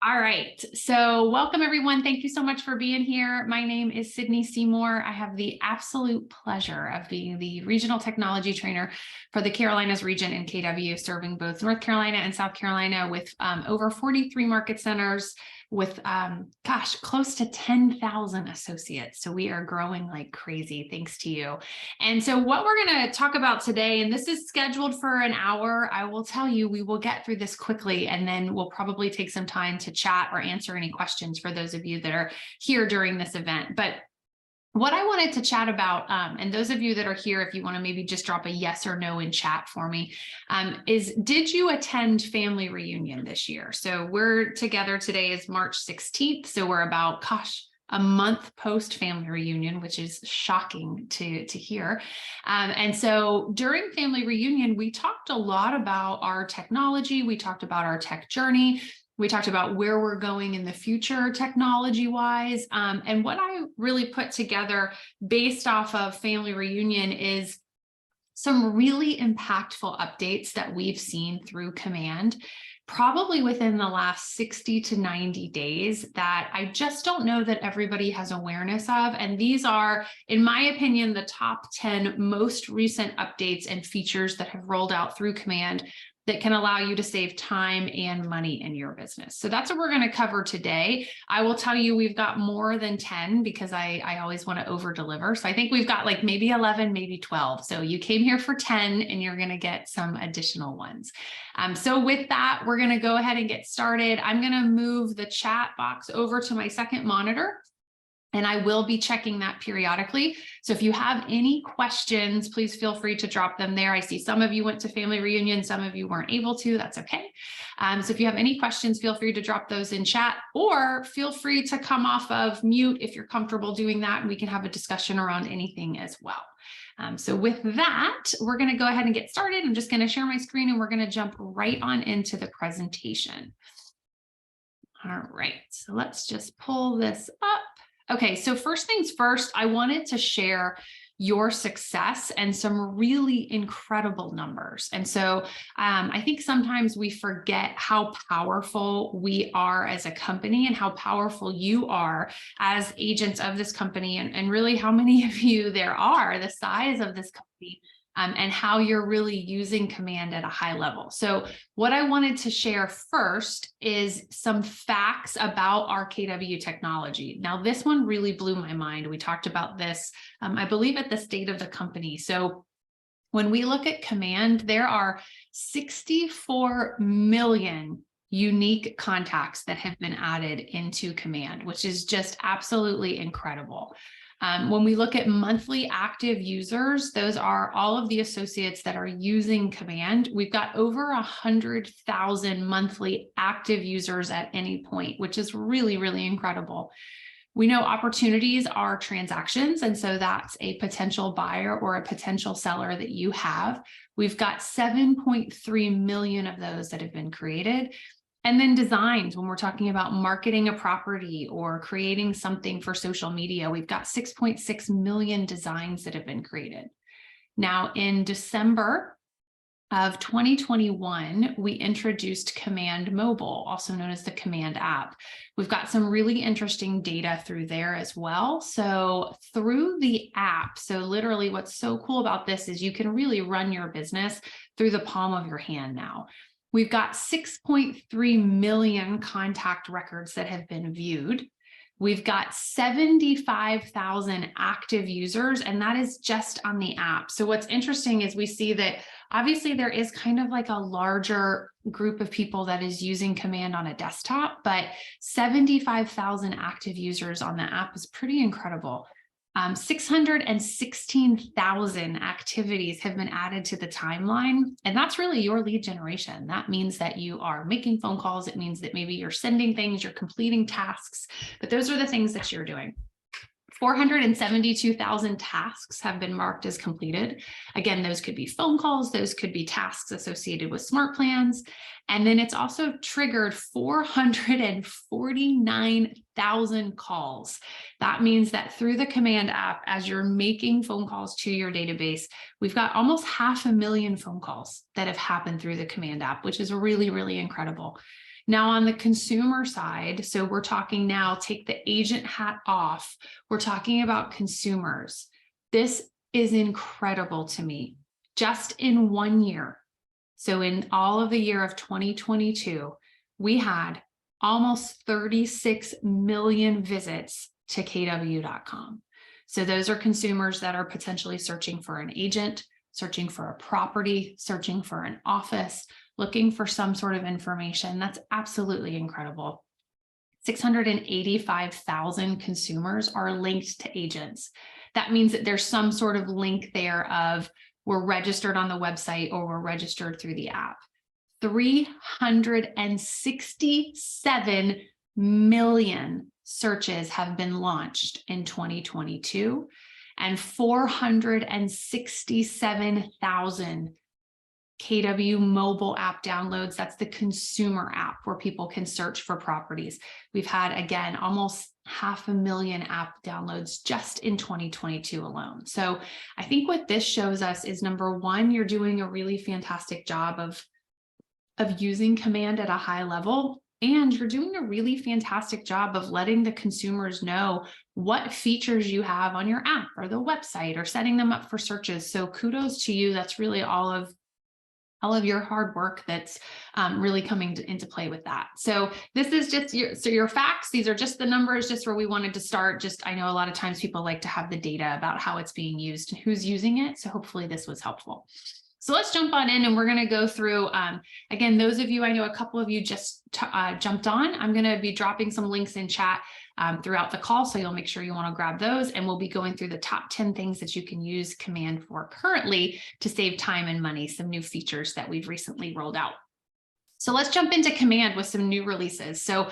All right. So welcome, everyone. Thank you so much for being here. My name is Sydney Seymour. I have the absolute pleasure of being the regional technology trainer for the Carolinas region in KW, serving both North Carolina and South Carolina with over 43 market centers with, close to 10,000 associates. So we are growing like crazy, thanks to you. And so what we're going to talk about today, and this is scheduled for an hour, I will tell you, we will get through this quickly, and then we'll probably take some time to chat or answer any questions for those of you that are here during this event. But what I wanted to chat about, and those of you that are here, if you want to maybe just drop a yes or no in chat for me, is did you attend family reunion this year? So we're together, today is March 16th. So we're about, a month post family reunion, which is shocking to hear. And so during family reunion, we talked a lot about our technology. We talked about our tech journey. We talked about where we're going in the future technology-wise. And what I really put together based off of family reunion is some really impactful updates that we've seen through Command, probably within the last 60 to 90 days, that I just don't know that everybody has awareness of. And these are, in my opinion, the top 10 most recent updates and features that have rolled out through Command that can allow you to save time and money in your business. So that's what we're going to cover today. I will tell you, we've got more than 10 because I always want to over deliver. So I think we've got like maybe 11, maybe 12. So you came here for 10 and you're going to get some additional ones. So with that, we're going to go ahead and get started. I'm going to move the chat box over to my second monitor, and I will be checking that periodically. So if you have any questions, please feel free to drop them there. I see some of you went to family reunion, some of you weren't able to, that's okay. So if you have any questions, feel free to drop those in chat, or feel free to come off of mute if you're comfortable doing that, and we can have a discussion around anything as well. So with that, we're gonna go ahead and get started. I'm just gonna share my screen and we're gonna jump right on into the presentation. All right, so let's just pull this up. Okay, so first things first, I wanted to share your success and some really incredible numbers. And so I think sometimes we forget how powerful we are as a company and how powerful you are as agents of this company, and really how many of you there are, the size of this company. And how you're really using Command at a high level. So what I wanted to share first is some facts about our KW technology. Now, this one really blew my mind. We talked about this, I believe, at the state of the company. So when we look at Command, there are 64 million unique contacts that have been added into Command, which is just absolutely incredible. When we look at monthly active users, those are all of the associates that are using Command. We've got over 100,000 monthly active users at any point, which is really, really incredible. We know opportunities are transactions, and so that's a potential buyer or a potential seller that you have. We've got 7.3 million of those that have been created. And then designs, when we're talking about marketing a property or creating something for social media, we've got 6.6 million designs that have been created. Now, in December of 2021, we introduced Command Mobile, also known as the Command app. We've got some really interesting data through there as well. So through the app, so literally what's so cool about this is you can really run your business through the palm of your hand now. We've got 6.3 million contact records that have been viewed. We've got 75,000 active users, and that is just on the app. So what's interesting is we see that obviously there is kind of like a larger group of people that is using Command on a desktop, but 75,000 active users on the app is pretty incredible. 616,000 activities have been added to the timeline, and that's really your lead generation. That means that you are making phone calls. It means that maybe you're sending things, you're completing tasks, but those are the things that you're doing. 472,000 tasks have been marked as completed. Again, those could be phone calls, those could be tasks associated with smart plans. And then it's also triggered 449,000 calls. That means that through the Command app, as you're making phone calls to your database, we've got almost 500,000 phone calls that have happened through the Command app, which is really, really incredible. Now on the consumer side, so we're talking now, take the agent hat off. We're talking about consumers. This is incredible to me. Just in 1 year, so in all of the year of 2022, we had almost 36 million visits to kw.com. So those are consumers that are potentially searching for an agent, searching for a property, searching for an office, looking for some sort of information. That's absolutely incredible. 685,000 consumers are linked to agents. That means that there's some sort of link there of we're registered on the website or we're registered through the app. 367 million searches have been launched in 2022 and 467,000 KW mobile app downloads. That's the consumer app where people can search for properties. We've had, again, almost 500,000 app downloads just in 2022 alone. So I think what this shows us is, number one, you're doing a really fantastic job of using Command at a high level, and you're doing a really fantastic job of letting the consumers know what features you have on your app or the website or setting them up for searches. So kudos to you. That's really all of your hard work that's really coming into play with that. So this is just your facts. These are just the numbers, just where we wanted to start. Just, I know a lot of times people like to have the data about how it's being used and who's using it. So hopefully this was helpful. So let's jump on in and we're going to go through, again, those of you, I know a couple of you just jumped on. I'm going to be dropping some links in chat throughout the call, so you'll make sure you want to grab those, and we'll be going through the top 10 things that you can use Command for currently to save time and money, some new features that we've recently rolled out. So let's jump into Command with some new releases. So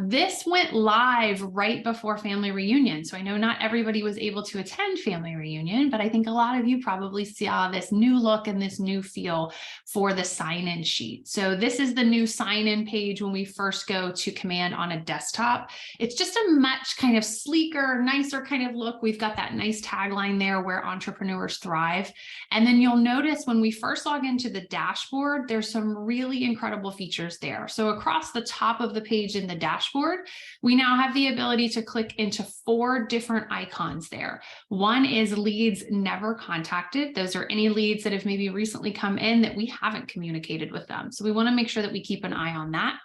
this went live right before Family Reunion. So I know not everybody was able to attend Family Reunion, but I think a lot of you probably saw this new look and this new feel for the sign-in sheet. So this is the new sign-in page when we first go to Command on a desktop. It's just a much kind of sleeker, nicer kind of look. We've got that nice tagline there, where entrepreneurs thrive. And then you'll notice when we first log into the dashboard, there's some really incredible features there. So across the top of the page in the dashboard, we now have the ability to click into 4 different icons there. One is leads never contacted. Those are any leads that have maybe recently come in that we haven't communicated with them. So we want to make sure that we keep an eye on that.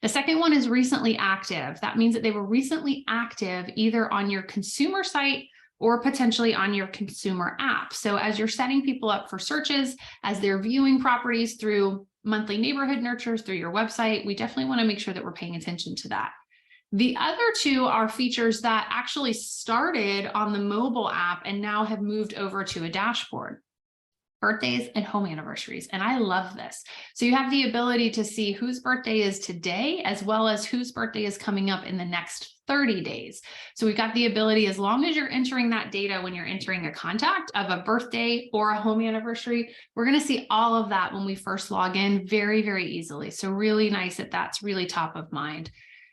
The second one is recently active. That means that they were recently active either on your consumer site or potentially on your consumer app. So as you're setting people up for searches, as they're viewing properties through monthly neighborhood nurtures through your website, we definitely want to make sure that we're paying attention to that. The other 2 are features that actually started on the mobile app and now have moved over to a dashboard: birthdays and home anniversaries. And I love this. So you have the ability to see whose birthday is today, as well as whose birthday is coming up in the next 30 days. So we've got the ability, as long as you're entering that data when you're entering a contact of a birthday or a home anniversary, we're going to see all of that when we first log in very, very easily. So really nice that that's really top of mind.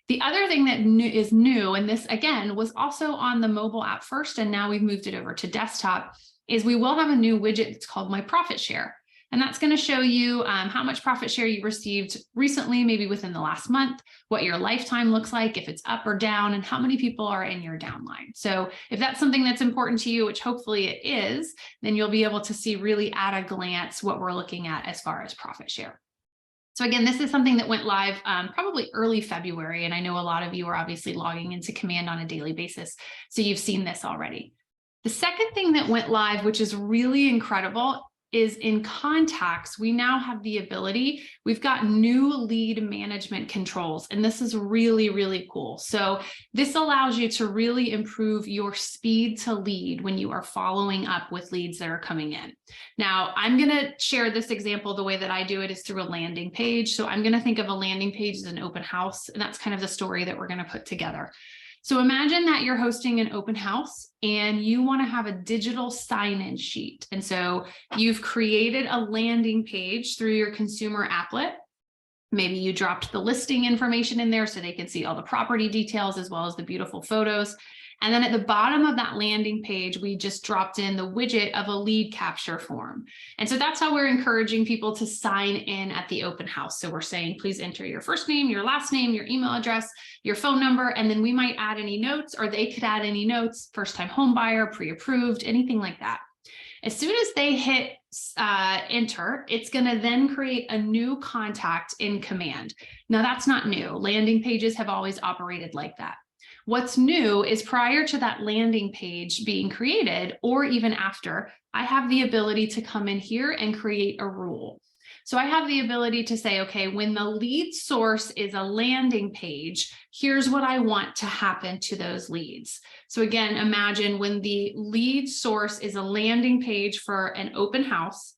The other thing that is new, and this again was also on the mobile app first, and now we've moved it over to desktop, is we will have a new widget that's called My Profit Share. And that's going to show you how much profit share you received recently, maybe within the last month, what your lifetime looks like, if it's up or down, and how many people are in your downline. So if that's something that's important to you, which hopefully it is, then you'll be able to see really at a glance what we're looking at as far as profit share. So again, this is something that went live probably early February. And I know a lot of you are obviously logging into Command on a daily basis, so you've seen this already. The second thing that went live, which is really incredible, is in contacts. We now have the ability, we've got new lead management controls, and this is really, really cool. So this allows you to really improve your speed to lead when you are following up with leads that are coming in. Now, I'm going to share this example. The way that I do it is through a landing page. So I'm going to think of a landing page as an open house, and that's kind of the story that we're going to put together. So imagine that you're hosting an open house and you want to have a digital sign-in sheet. And so you've created a landing page through your consumer applet. Maybe you dropped the listing information in there so they can see all the property details as well as the beautiful photos. And then at the bottom of that landing page, we just dropped in the widget of a lead capture form. And so that's how we're encouraging people to sign in at the open house. So we're saying, please enter your first name, your last name, your email address, your phone number, and then we might add any notes, or they could add any notes, first-time home buyer, pre-approved, anything like that. As soon as they hit enter, it's going to then create a new contact in Command. Now, that's not new. Landing pages have always operated like that. What's new is prior to that landing page being created, or even after, I have the ability to come in here and create a rule. So I have the ability to say, okay, when the lead source is a landing page, here's what I want to happen to those leads. So again, imagine when the lead source is a landing page for an open house,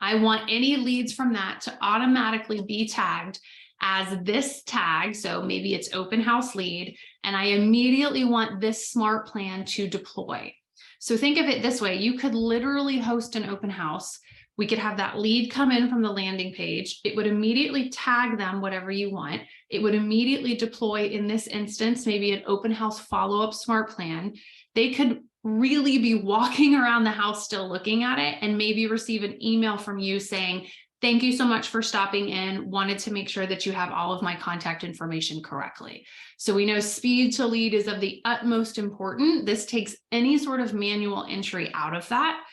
I want any leads from that to automatically be tagged as this tag. So maybe it's open house lead, and I immediately want this smart plan to deploy. So think of it this way. You could literally host an open house. We could have that lead come in from the landing page. It would immediately tag them whatever you want. It would immediately deploy, in this instance, maybe an open house follow-up smart plan. They could really be walking around the house still looking at it, and maybe receive an email from you saying, thank you so much for stopping in. Wanted to make sure that you have all of my contact information correctly. So we know speed to lead is of the utmost importance. This takes any sort of manual entry out of that.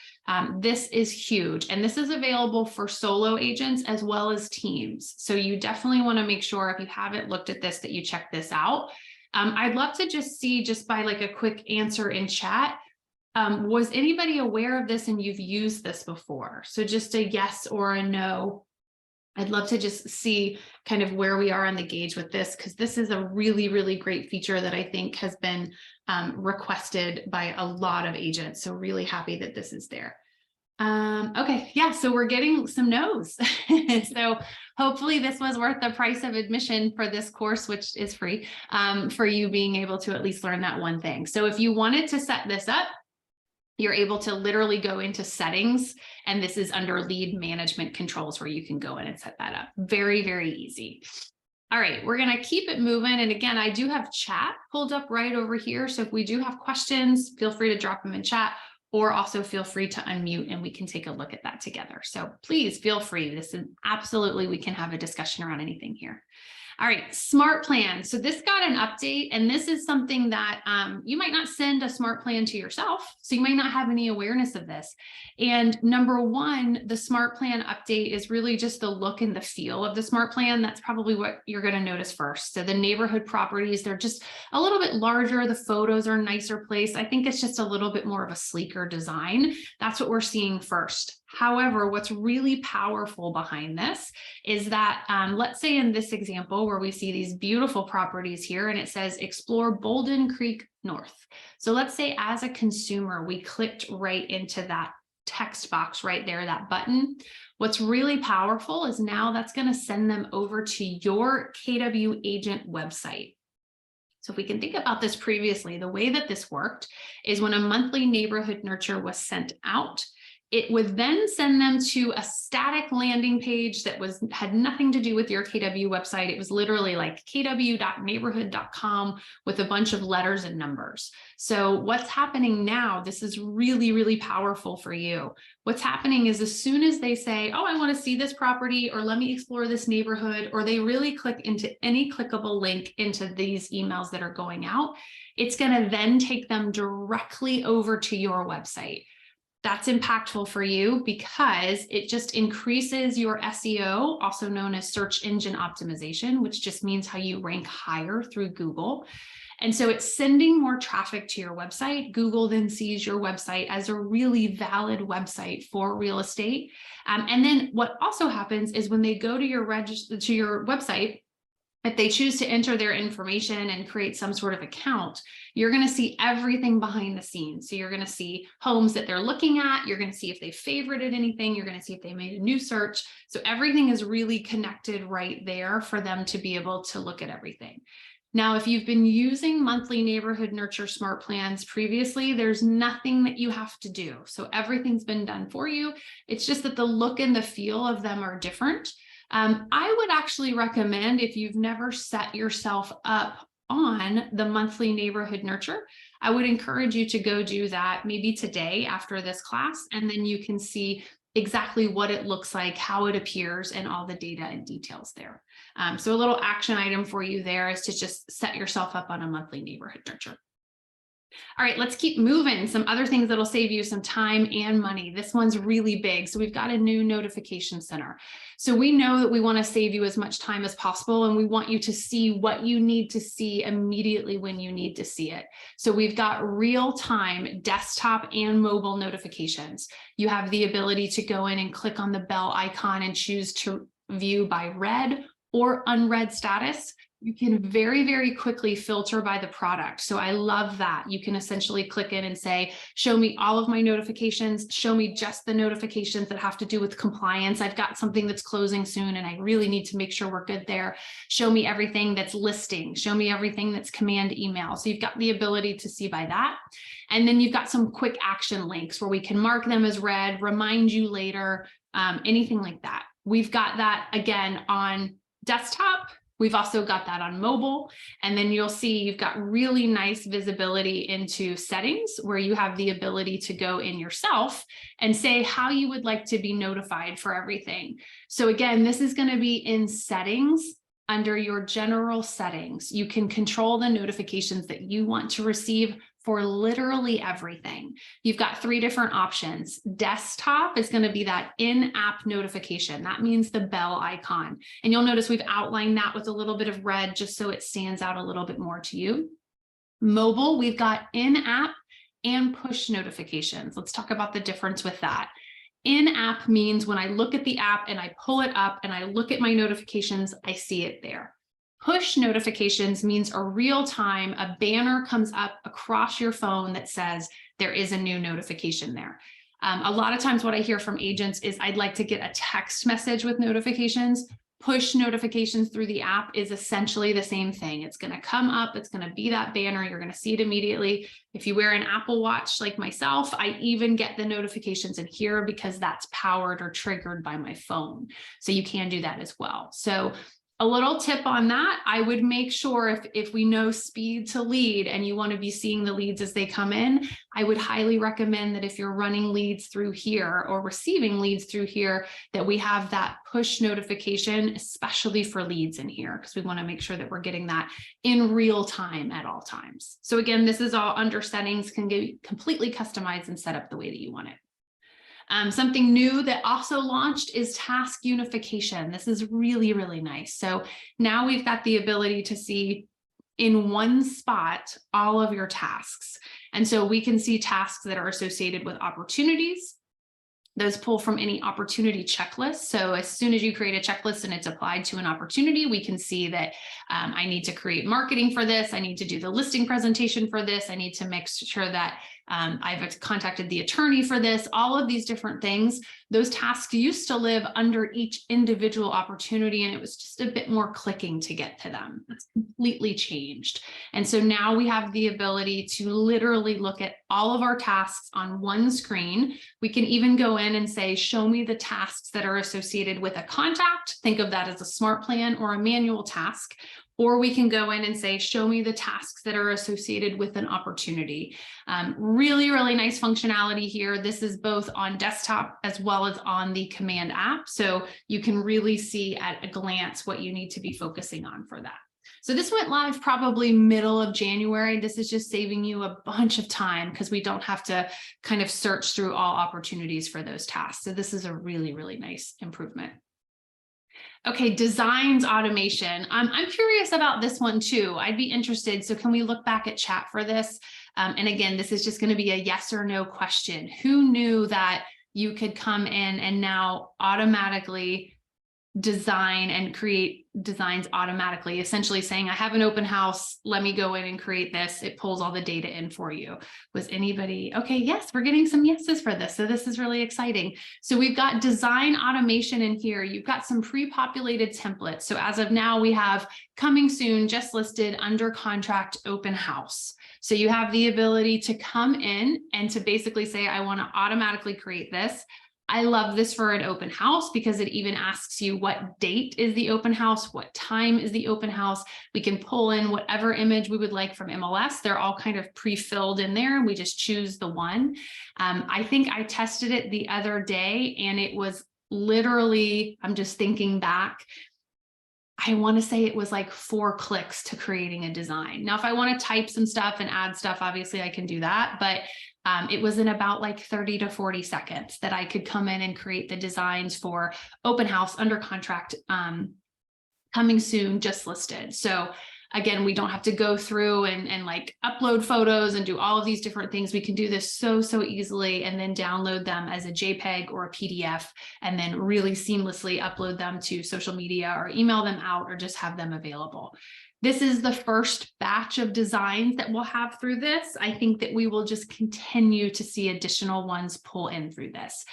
This is huge, and this is available for solo agents as well as teams. So you definitely want to make sure, if you haven't looked at this, that you check this out. I'd love to just see, just by like a quick answer in chat, was anybody aware of this and you've used this before? So just a yes or a no. I'd love to just see kind of where we are on the gauge with this, because this is a really, really great feature that I think has been requested by a lot of agents. So really happy that this is there. Okay, yeah, so we're getting some no's. So hopefully this was worth the price of admission for this course, which is free, for you being able to at least learn that one thing. So if you wanted to set this up, you're able to literally go into settings, and this is under lead management controls where you can go in and set that up. Very, very easy. All right, we're going to keep it moving. And again, I do have chat pulled up right over here. So if we do have questions, feel free to drop them in chat, or also feel free to unmute and we can take a look at that together. So please feel free. This is absolutely, we can have a discussion around anything here. All right, smart plan. So this got an update, and this is something that you might not send a smart plan to yourself, so you might not have any awareness of this. And number one, the smart plan update is really just the look and the feel of the smart plan. That's probably what you're going to notice first. So the neighborhood properties, they're just a little bit larger. The photos are nicer placed. I think it's just a little bit more of a sleeker design. That's what we're seeing first. However, what's really powerful behind this is that, let's say in this example where we see these beautiful properties here, and it says explore Bolden Creek North. So let's say as a consumer, we clicked right into that text box right there, that button. What's really powerful is now that's going to send them over to your KW agent website. So if we can think about this previously, the way that this worked is when a monthly neighborhood nurture was sent out, it would then send them to a static landing page that had nothing to do with your KW website. It was literally like kw.neighborhood.com with a bunch of letters and numbers. So what's happening now, this is really, really powerful for you. What's happening is as soon as they say, oh, I want to see this property, or let me explore this neighborhood, or they really click into any clickable link into these emails that are going out, it's going to then take them directly over to your website. That's impactful for you because it just increases your SEO, also known as search engine optimization, which just means how you rank higher through Google. And so it's sending more traffic to your website. Google then sees your website as a really valid website for real estate. And then what also happens is when they go to your website, if they choose to enter their information and create some sort of account, you're going to see everything behind the scenes. So you're going to see homes that they're looking at. You're going to see if they favorited anything. You're going to see if they made a new search. So everything is really connected right there for them to be able to look at everything. Now, if you've been using monthly neighborhood nurture smart plans previously, there's nothing that you have to do. So everything's been done for you. It's just that the look and the feel of them are different. I would actually recommend, if you've never set yourself up on the monthly neighborhood nurture, I would encourage you to go do that maybe today after this class, and then you can see exactly what it looks like, how it appears, and all the data and details there. So a little action item for you there is to just set yourself up on a monthly neighborhood nurture. All right, let's keep moving. Some other things that'll save you some time and money. This one's really big. So we've got a new notification center. So we know that we want to save you as much time as possible, and we want you to see what you need to see immediately when you need to see it. So we've got real-time desktop and mobile notifications. You have the ability to go in and click on the bell icon and choose to view by read or unread status. You can very, very quickly filter by the product. So I love that. You can essentially click in and say, show me all of my notifications, show me just the notifications that have to do with compliance. I've got something that's closing soon and I really need to make sure we're good there. Show me everything that's listing, show me everything that's command email. So you've got the ability to see by that. And then you've got some quick action links where we can mark them as read, remind you later, anything like that. We've got that again on desktop. We've also got that on mobile, and then you'll see you've got really nice visibility into settings where you have the ability to go in yourself and say how you would like to be notified for everything. So again, this is going to be in settings under your general settings. You can control the notifications that you want to receive for literally everything. You've got 3 different options. Desktop is going to be that in-app notification. That means the bell icon. And you'll notice we've outlined that with a little bit of red just so it stands out a little bit more to you. Mobile, we've got in-app and push notifications. Let's talk about the difference with that. In-app means when I look at the app and I pull it up and I look at my notifications, I see it there. Push notifications means a real time, a banner comes up across your phone that says there is a new notification there. A lot of times what I hear from agents is I'd like to get a text message with notifications. Push notifications through the app is essentially the same thing. It's going to come up, it's going to be that banner, you're going to see it immediately. If you wear an Apple Watch like myself, I even get the notifications in here because that's powered or triggered by my phone. So you can do that as well. So a little tip on that, I would make sure if we know speed to lead and you want to be seeing the leads as they come in, I would highly recommend that if you're running leads through here or receiving leads through here, that we have that push notification, especially for leads in here, because we want to make sure that we're getting that in real time at all times. So again, this is all under settings, can get completely customized and set up the way that you want it. Something new that also launched is task unification. This is really, really nice. So now we've got the ability to see in one spot all of your tasks. And so we can see tasks that are associated with opportunities. Those pull from any opportunity checklist. So as soon as you create a checklist and it's applied to an opportunity, we can see that I need to create marketing for this. I need to do the listing presentation for this. I need to make sure that I've contacted the attorney for this, all of these different things. Those tasks used to live under each individual opportunity, and it was just a bit more clicking to get to them. That's completely changed. And so now we have the ability to literally look at all of our tasks on one screen. We can even go in and say, show me the tasks that are associated with a contact. Think of that as a smart plan or a manual task. Or we can go in and say, show me the tasks that are associated with an opportunity. Really, really nice functionality here. This is both on desktop as well as on the command app. So you can really see at a glance what you need to be focusing on for that. So this went live probably middle of January. This is just saving you a bunch of time because we don't have to kind of search through all opportunities for those tasks. So this is a really, really nice improvement. Okay, designs automation. I'm curious about this one too. I'd be interested. So can we look back at chat for this? And again, this is just going to be a yes or no question. Who knew that you could come in and now automatically design and create designs automatically, essentially saying, I have an open house, let me go in and create this. It pulls all the data in for you. Was anybody, okay, yes, we're getting some yeses for this. So this is really exciting. So we've got design automation in here. You've got some pre-populated templates. So as of now, we have coming soon, just listed under contract open house. So you have the ability to come in and to basically say, I want to automatically create this. I love this for an open house because it even asks you what date is the open house, what time is the open house. We can pull in whatever image we would like from MLS. They're all kind of pre-filled in there, and we just choose the one. I think I tested it the other day, and it was literally, I'm just thinking back, I want to say it was like 4 clicks to creating a design. Now, if I want to type some stuff and add stuff, obviously I can do that, but it was in about like 30 to 40 seconds that I could come in and create the designs for open house, under contract, coming soon, just listed. So again, we don't have to go through and like upload photos and do all of these different things. We can do this so easily, and then download them as a JPEG or a PDF, and then really seamlessly upload them to social media or email them out or just have them available. This is the first batch of designs that we'll have through this. I think that we will just continue to see additional ones pull in through this.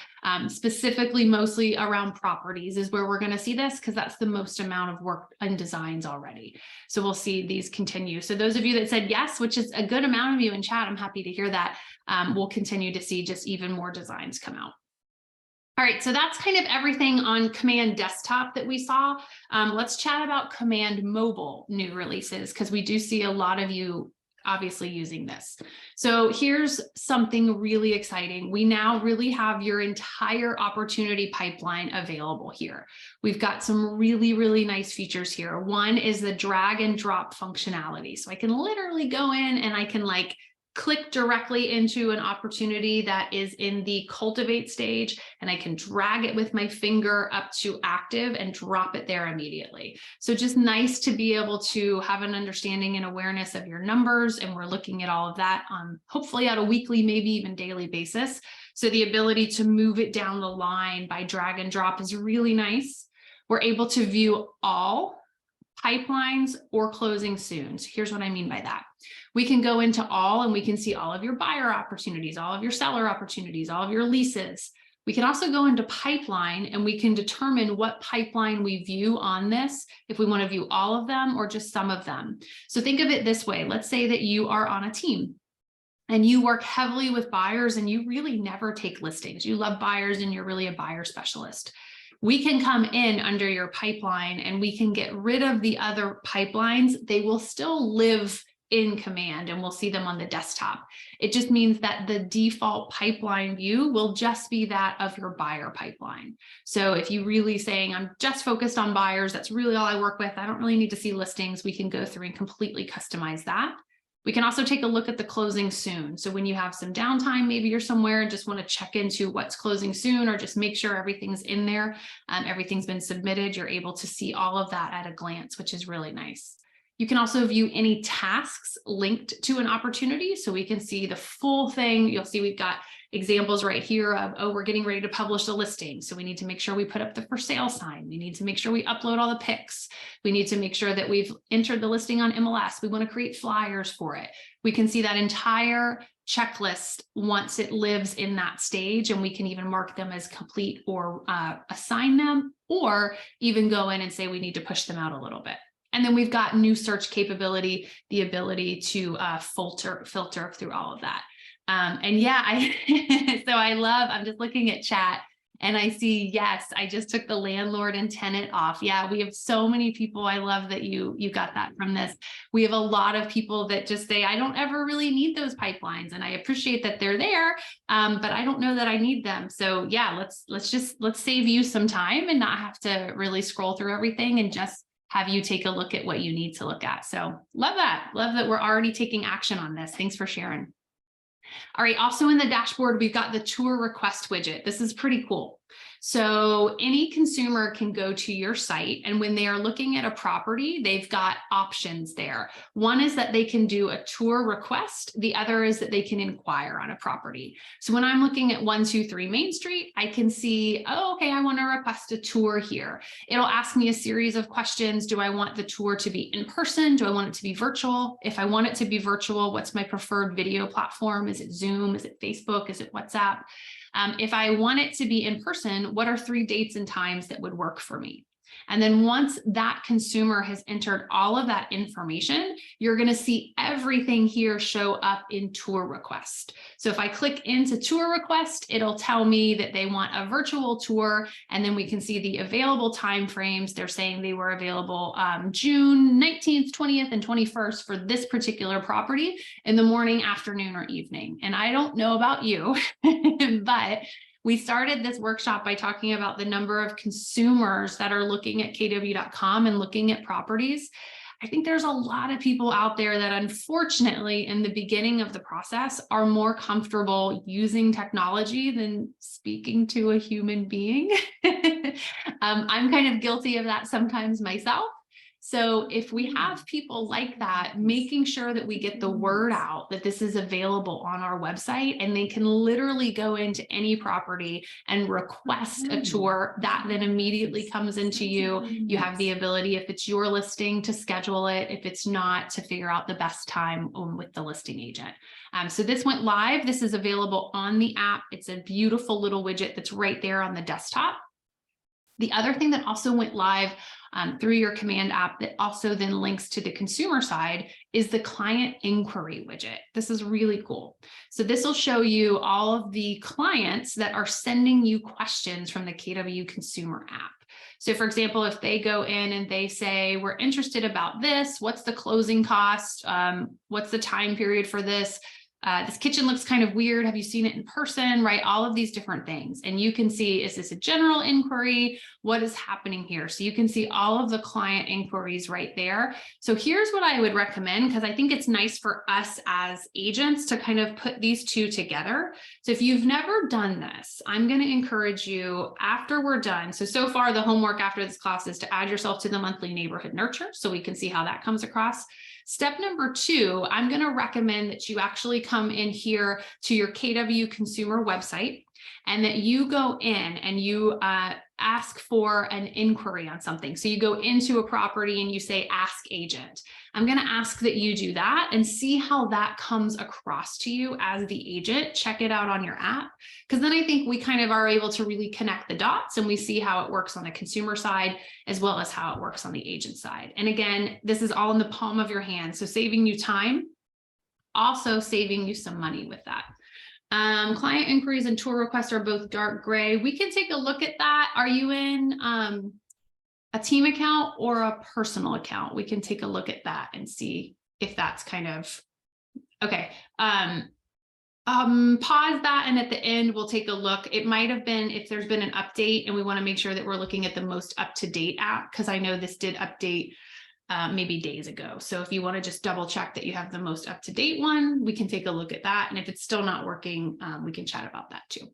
Specifically, mostly around properties is where we're going to see this, because that's the most amount of work and designs already. So we'll see these continue. So those of you that said yes, which is a good amount of you in chat, I'm happy to hear that. We'll continue to see just even more designs come out. All right, so that's kind of everything on Command Desktop that we saw. Let's chat about Command Mobile new releases, because we do see a lot of you obviously using this. So here's something really exciting. We now really have your entire opportunity pipeline available here. We've got some really nice features here. One is the drag and drop functionality. So I can literally go in and I can like click directly into an opportunity that is in the cultivate stage, and I can drag it with my finger up to active and drop it there immediately. So just nice to be able to have an understanding and awareness of your numbers, and we're looking at all of that on hopefully at a weekly, maybe even daily basis. So the ability to move it down the line by drag and drop is really nice. We're able to view all pipelines or closing soon. So here's what I mean by that. We can go into all, and we can see all of your buyer opportunities, all of your seller opportunities, all of your leases. We can also go into pipeline, and we can determine what pipeline we view on this, if we want to view all of them or just some of them. So think of it this way. Let's say that you are on a team and you work heavily with buyers, and you really never take listings. You love buyers and you're really a buyer specialist. We can come in under your pipeline and we can get rid of the other pipelines. They will still live in Command, and we'll see them on the desktop. It just means that the default pipeline view will just be that of your buyer pipeline. So if you really saying, I'm just focused on buyers, that's really all I work with, I don't really need to see listings, we can go through and completely customize that. We can also take a look at the closing soon. So when you have some downtime, maybe you're somewhere and just want to check into what's closing soon, or just make sure everything's in there, everything's been submitted, you're able to see all of that at a glance, which is really nice. You can also view any tasks linked to an opportunity. So we can see the full thing. You'll see we've got examples right here of, oh, we're getting ready to publish a listing. So we need to make sure we put up the for sale sign. We need to make sure we upload all the pics. We need to make sure that we've entered the listing on MLS. We want to create flyers for it. We can see that entire checklist once it lives in that stage, and we can even mark them as complete or assign them, or even go in and say we need to push them out a little bit. And then we've got new search capability, the ability to filter through all of that. And yeah, so I'm just looking at chat and I see, yes, I just took the landlord and tenant off. Yeah, we have so many people. I love that you got that from this. We have a lot of people that just say, I don't ever really need those pipelines, and I appreciate that they're there, but I don't know that I need them. So yeah, let's save you some time and not have to really scroll through everything, and just have you take a look at what you need to look at. So love that. Love that we're already taking action on this. Thanks for sharing. All right, also in the dashboard, we've got the tour request widget. This is pretty cool. So any consumer can go to your site, and when they are looking at a property, they've got options there. One is that they can do a tour request. The other is that they can inquire on a property. So when I'm looking at 123 Main Street, I can see, oh, okay, I want to request a tour here. It'll ask me a series of questions. Do I want the tour to be in person? Do I want it to be virtual? If I want it to be virtual, what's my preferred video platform? Is it Zoom? Is it Facebook? Is it WhatsApp? If I want it to be in person, what are 3 dates and times that would work for me? And then once that consumer has entered all of that information, you're going to see everything here show up in tour request. So if I click into tour request, it'll tell me that they want a virtual tour, and then we can see the available time frames. They're saying they were available June 19th, 20th, and 21st for this particular property in the morning, afternoon, or evening. And I don't know about you, but we started this workshop by talking about the number of consumers that are looking at kw.com and looking at properties. I think there's a lot of people out there that unfortunately in the beginning of the process are more comfortable using technology than speaking to a human being. I'm kind of guilty of that sometimes myself. So if we have people like that, making sure that we get the word out that this is available on our website, and they can literally go into any property and request a tour, that then immediately comes into you. You have the ability, if it's your listing, to schedule it. If it's not, to figure out the best time with the listing agent. So this went live. This is available on the app. It's a beautiful little widget that's right there on the desktop. The other thing that also went live through your command app that also then links to the consumer side is the client inquiry widget. This is really cool. So this will show you all of the clients that are sending you questions from the KW consumer app. So for example, if they go in and they say, we're interested about this, what's the closing cost? What's the time period for this? This kitchen looks kind of weird. Have you seen it in person? Right? All of these different things. And you can see, is this a general inquiry? What is happening here? So you can see all of the client inquiries right there. So here's what I would recommend, because I think it's nice for us as agents to kind of put these two together. So if you've never done this, I'm going to encourage you after we're done. So far the homework after this class is to add yourself to the monthly neighborhood nurture, so we can see how that comes across. Step number 2, I'm going to recommend that you actually come in here to your KW consumer website, and that you go in and you ask for an inquiry on something. So you go into a property and you say, ask agent. I'm going to ask that you do that and see how that comes across to you as the agent. Check it out on your app, because then I think we kind of are able to really connect the dots, and we see how it works on the consumer side as well as how it works on the agent side. And again, this is all in the palm of your hand. So saving you time, also saving you some money with that. Client inquiries and tour requests are both dark gray. We can take a look at that. Are you in a team account or a personal account? We can take a look at that and see if that's kind of okay. Pause that, and at the end we'll take a look. It might have been if there's been an update, and we want to make sure that we're looking at the most up-to-date app, because I know this did update maybe days ago. So if you want to just double check that you have the most up-to-date one, we can take a look at that. And if it's still not working, we can chat about that too.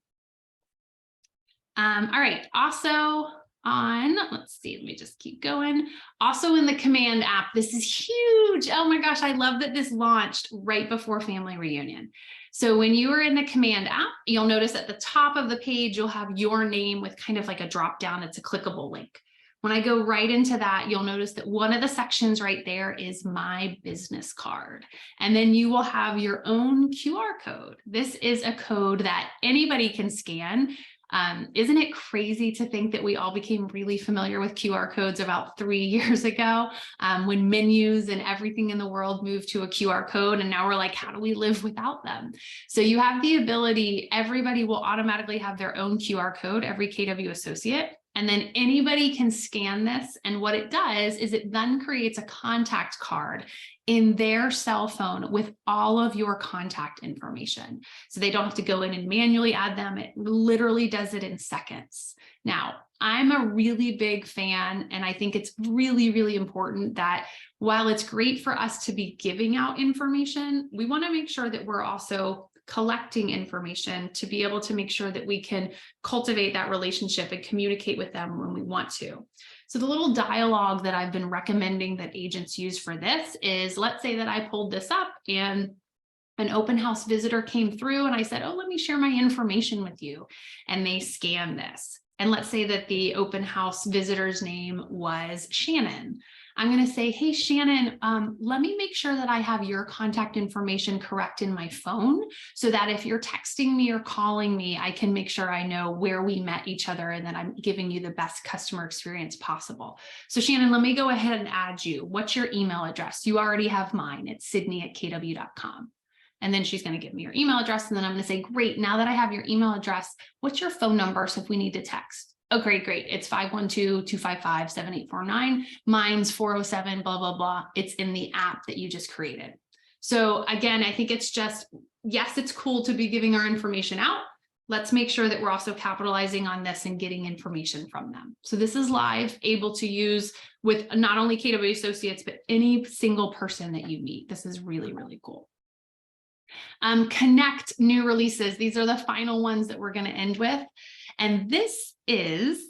All right. Also on, let's see, let me just keep going. Also in the command app, this is huge. Oh my gosh, I love that this launched right before family reunion. So when you are in the command app, you'll notice at the top of the page, you'll have your name with kind of like a drop down. It's a clickable link. When I go right into that, you'll notice that one of the sections right there is my business card. And then you will have your own QR code. This is a code that anybody can scan. Isn't it crazy to think that we all became really familiar with QR codes about 3 years ago, when menus and everything in the world moved to a QR code, and now we're like, how do we live without them? So you have the ability, everybody will automatically have their own QR code, every KW associate. And then anybody can scan this. And what it does is it then creates a contact card in their cell phone with all of your contact information. So they don't have to go in and manually add them. It literally does it in seconds. Now, I'm a really big fan, and I think it's really, really important that while it's great for us to be giving out information, we want to make sure that we're also collecting information to be able to make sure that we can cultivate that relationship and communicate with them when we want to. So the little dialogue that I've been recommending that agents use for this is, let's say that I pulled this up and an open house visitor came through and I said, oh, let me share my information with you. And they scan this. And let's say that the open house visitor's name was Shannon. I'm going to say, hey, Shannon, let me make sure that I have your contact information correct in my phone so that if you're texting me or calling me, I can make sure I know where we met each other and that I'm giving you the best customer experience possible. So Shannon, let me go ahead and add you. What's your email address? You already have mine. It's sydney@kw.com. And then she's going to give me your email address. And then I'm going to say, great, now that I have your email address, what's your phone number? So if we need to text. Oh, great. It's 512-255-7849. Mine's 407, blah, blah, blah. It's in the app that you just created. So again, I think it's just, yes, it's cool to be giving our information out. Let's make sure that we're also capitalizing on this and getting information from them. So this is live, able to use with not only KW associates, but any single person that you meet. This is really, really cool. Connect new releases. These are the final ones that we're going to end with. And this is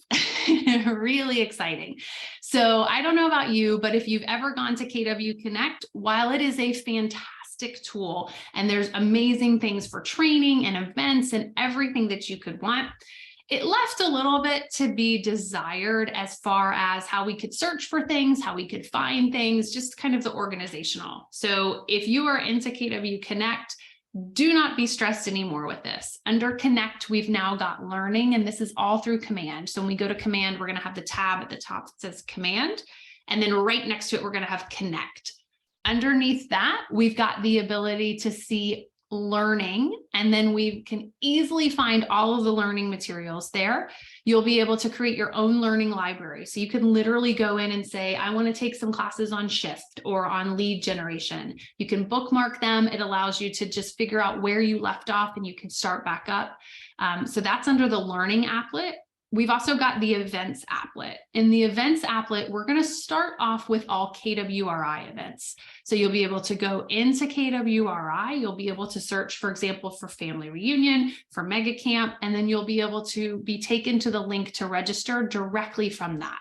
really exciting. So I don't know about you, but if you've ever gone to KW Connect, while it is a fantastic tool and there's amazing things for training and events and everything that you could want, it left a little bit to be desired as far as how we could search for things, how we could find things, just kind of the organizational. So if you are into KW Connect, do not be stressed anymore with this. Under Connect, we've now got learning, and this is all through command. So when we go to command, we're going to have the tab at the top that says command, and then right next to it, we're going to have connect. Underneath that, we've got the ability to see learning, and then we can easily find all of the learning materials there. You'll be able to create your own learning library. So you can literally go in and say, I want to take some classes on shift or on lead generation. You can bookmark them. It allows you to just figure out where you left off and you can start back up. So that's under the learning applet. We've also got the events applet. In the events applet, we're going to start off with all KWRI events. So you'll be able to go into KWRI. You'll be able to search, for example, for family reunion, for mega camp, and then you'll be able to be taken to the link to register directly from that.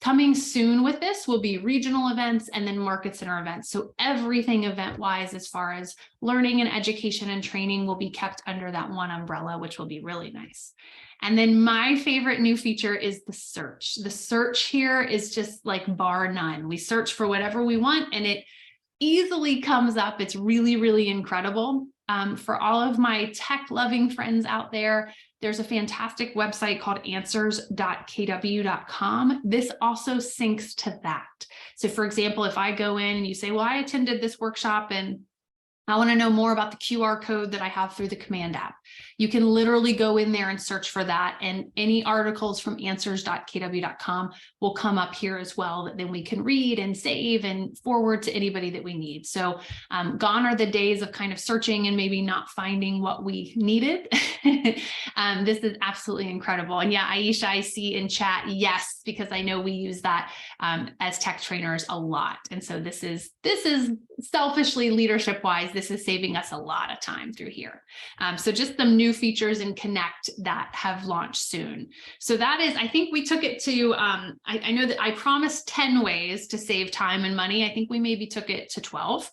Coming soon with this will be regional events and then market center events. So everything event-wise, as far as learning and education and training, will be kept under that one umbrella, which will be really nice. And then my favorite new feature is the search. The search here is just like bar none. We search for whatever we want and it easily comes up. It's really, really incredible. For all of my tech-loving friends out there, there's a fantastic website called answers.kw.com. This also syncs to that. So for example, if I go in and you say, well, I attended this workshop and I want to know more about the QR code that I have through the command app. You can literally go in there and search for that, and any articles from answers.kw.com will come up here as well that then we can read and save and forward to anybody that we need. So gone are the days of kind of searching and maybe not finding what we needed. This is absolutely incredible. And yeah, Aisha, I see in chat, yes, because I know we use that as tech trainers a lot. And so this is selfishly leadership wise, this is saving us a lot of time through here. So just some new features in Connect that have launched soon. So that is, I think we took it to, I know that I promised 10 ways to save time and money. I think we maybe took it to 12.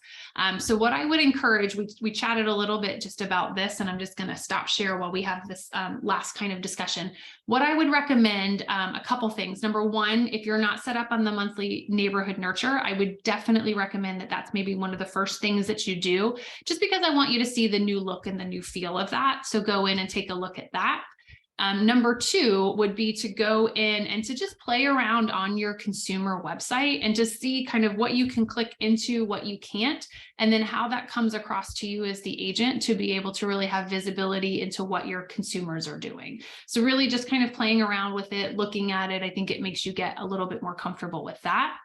So what I would encourage, we chatted a little bit just about this, and I'm just going to stop share while we have this last kind of discussion. What I would recommend, a couple things. Number one, if you're not set up on the monthly neighborhood nurture, I would definitely recommend that that's maybe one of the first things that you do, just because I want you to see the new look and the new feel of that. So go in and take a look at that. Number two would be to go in and to just play around on your consumer website and just see kind of what you can click into, what you can't, and then how that comes across to you as the agent to be able to really have visibility into what your consumers are doing. So really just kind of playing around with it, looking at it, I think it makes you get a little bit more comfortable with that.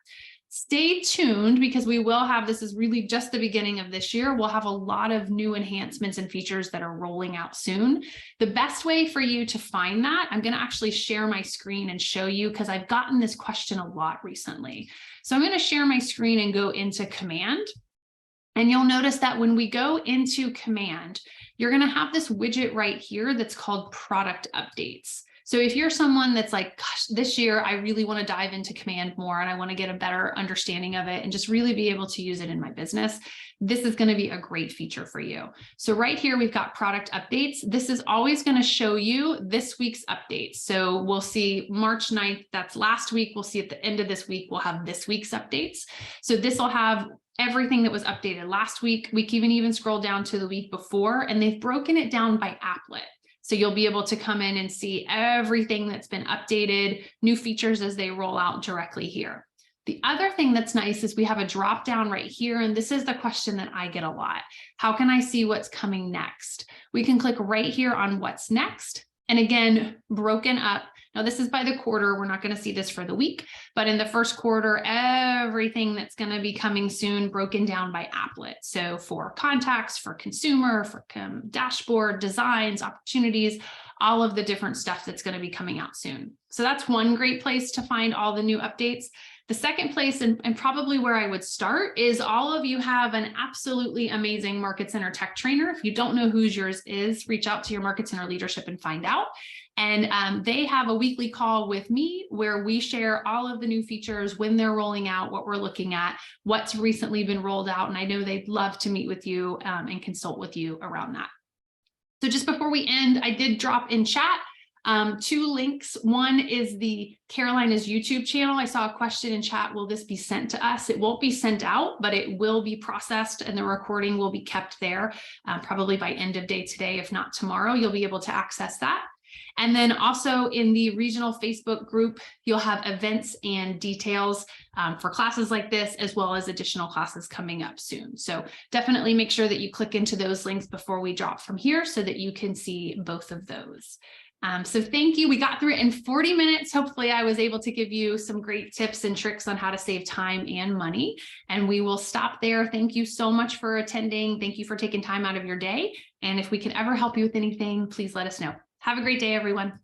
Stay tuned, because we will have, this is really just the beginning of this year, we'll have a lot of new enhancements and features that are rolling out soon. The best way for you to find that, I'm going to actually share my screen and show you, because I've gotten this question a lot recently. So I'm going to share my screen and go into command. And you'll notice that when we go into command, you're going to have this widget right here that's called product updates. So if you're someone that's like, gosh, this year, I really want to dive into Command more and I want to get a better understanding of it and just really be able to use it in my business, this is going to be a great feature for you. So right here, we've got product updates. This is always going to show you this week's updates. So we'll see March 9th, that's last week. We'll see at the end of this week, we'll have this week's updates. So this will have everything that was updated last week. We can even scroll down to the week before, and they've broken it down by applet. So you'll be able to come in and see everything that's been updated, new features as they roll out directly here. The other thing that's nice is we have a drop down right here, and this is the question that I get a lot. How can I see what's coming next? We can click right here on what's next. And again, broken up. Now this is by the quarter. We're not going to see this for the week, but in the first quarter, everything that's going to be coming soon broken down by applet. So for contacts, for consumer, for dashboard, designs, opportunities, all of the different stuff that's going to be coming out soon. So that's one great place to find all the new updates. The second place, and probably where I would start, is all of you have an absolutely amazing Market Center tech trainer. If you don't know whose yours is, reach out to your Market Center leadership and find out. And they have a weekly call with me where we share all of the new features, when they're rolling out, what we're looking at, what's recently been rolled out. And I know they'd love to meet with you and consult with you around that. So just before we end, I did drop in chat two links. One is the Carolina's YouTube channel. I saw a question in chat, will this be sent to us? It won't be sent out, but it will be processed and the recording will be kept there probably by end of day today, if not tomorrow. You'll be able to access that. And then also in the regional Facebook group, you'll have events and details for classes like this, as well as additional classes coming up soon. So definitely make sure that you click into those links before we drop from here so that you can see both of those. So thank you. We got through it in 40 minutes. Hopefully I was able to give you some great tips and tricks on how to save time and money. And we will stop there. Thank you so much for attending. Thank you for taking time out of your day. And if we can ever help you with anything, please let us know. Have a great day, everyone.